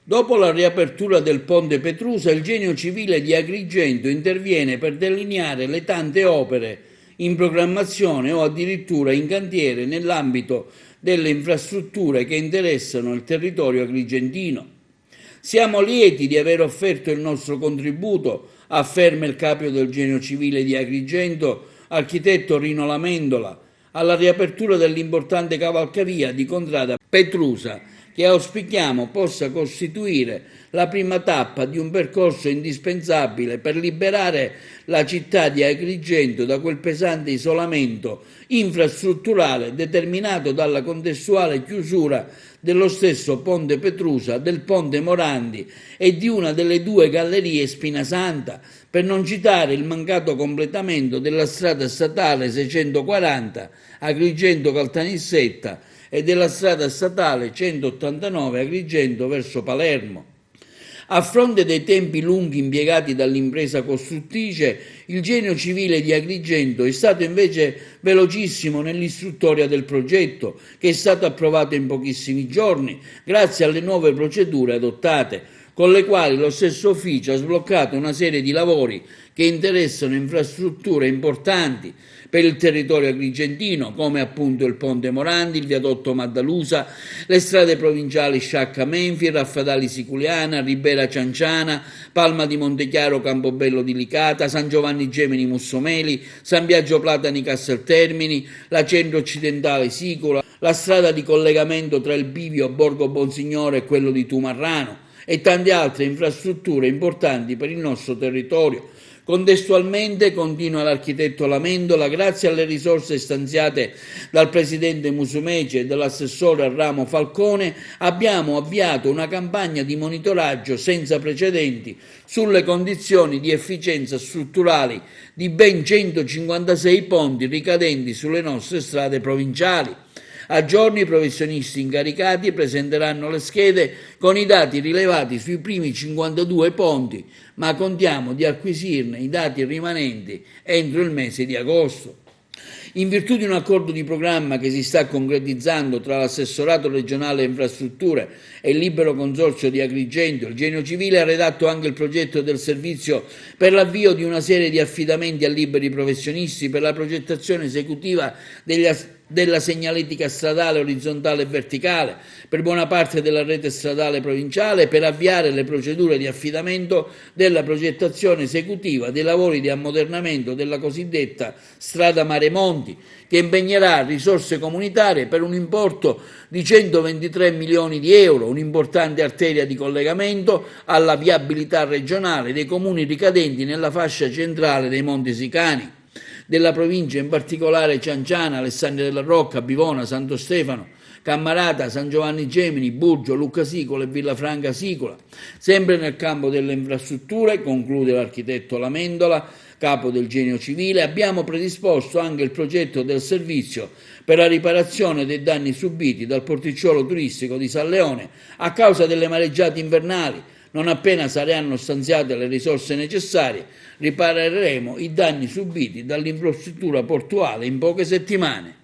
Dopo la riapertura del ponte Petrusa, il Genio Civile di Agrigento interviene per delineare le tante opere in programmazione o addirittura in cantiere nell'ambito delle infrastrutture che interessano il territorio agrigentino. Siamo lieti di aver offerto il nostro contributo, afferma il capo del Genio Civile di Agrigento, architetto Rino Lamendola, alla riapertura dell'importante cavalcavia di Contrada Petrusa, che auspichiamo possa costituire la prima tappa di un percorso indispensabile per liberare la città di Agrigento da quel pesante isolamento infrastrutturale determinato dalla contestuale chiusura dello stesso ponte Petrusa, del ponte Morandi e di una delle due gallerie Spinasanta, per non citare il mancato completamento della strada statale 640 Agrigento-Caltanissetta e della strada statale 189 Agrigento verso Palermo. A fronte dei tempi lunghi impiegati dall'impresa costruttrice, il Genio Civile di Agrigento è stato invece velocissimo nell'istruttoria del progetto, che è stato approvato in pochissimi giorni, grazie alle nuove procedure adottate, con le quali lo stesso ufficio ha sbloccato una serie di lavori che interessano infrastrutture importanti per il territorio agrigentino, come appunto il Ponte Morandi, il viadotto Maddalusa, le strade provinciali Sciacca Menfi, Raffadali Siculiana, Ribera Cianciana, Palma di Montechiaro, Campobello di Licata, San Giovanni Gemini Mussomeli, San Biagio Platani Casteltermini, la centro occidentale Sicola, la strada di collegamento tra il bivio Borgo Bonsignore e quello di Tumarrano e tante altre infrastrutture importanti per il nostro territorio. Contestualmente, continua l'architetto Lamendola, grazie alle risorse stanziate dal presidente Musumeci e dall'assessore al ramo Falcone, abbiamo avviato una campagna di monitoraggio senza precedenti sulle condizioni di efficienza strutturali di ben 156 ponti ricadenti sulle nostre strade provinciali. A giorni i professionisti incaricati presenteranno le schede con i dati rilevati sui primi 52 ponti, ma contiamo di acquisirne i dati rimanenti entro il mese di agosto. In virtù di un accordo di programma che si sta concretizzando tra l'Assessorato regionale infrastrutture e il Libero Consorzio di Agrigento, il Genio Civile ha redatto anche il progetto del servizio per l'avvio di una serie di affidamenti a liberi professionisti per la progettazione esecutiva della segnaletica stradale orizzontale e verticale per buona parte della rete stradale provinciale, per avviare le procedure di affidamento della progettazione esecutiva dei lavori di ammodernamento della cosiddetta strada Mare Monti, che impegnerà risorse comunitarie per un importo di 123 milioni di euro, un'importante arteria di collegamento alla viabilità regionale dei comuni ricadenti nella fascia centrale dei Monti Sicani, della provincia, in particolare Cianciana, Alessandria della Rocca, Bivona, Santo Stefano, Cammarata, San Giovanni Gemini, Burgio, Lucca Sicola e Villafranca Sicola. Sempre nel campo delle infrastrutture, conclude l'architetto Lamendola, capo del Genio Civile, abbiamo predisposto anche il progetto del servizio per la riparazione dei danni subiti dal porticciolo turistico di San Leone a causa delle mareggiate invernali. Non appena saranno stanziate le risorse necessarie, ripareremo i danni subiti dall'infrastruttura portuale in poche settimane.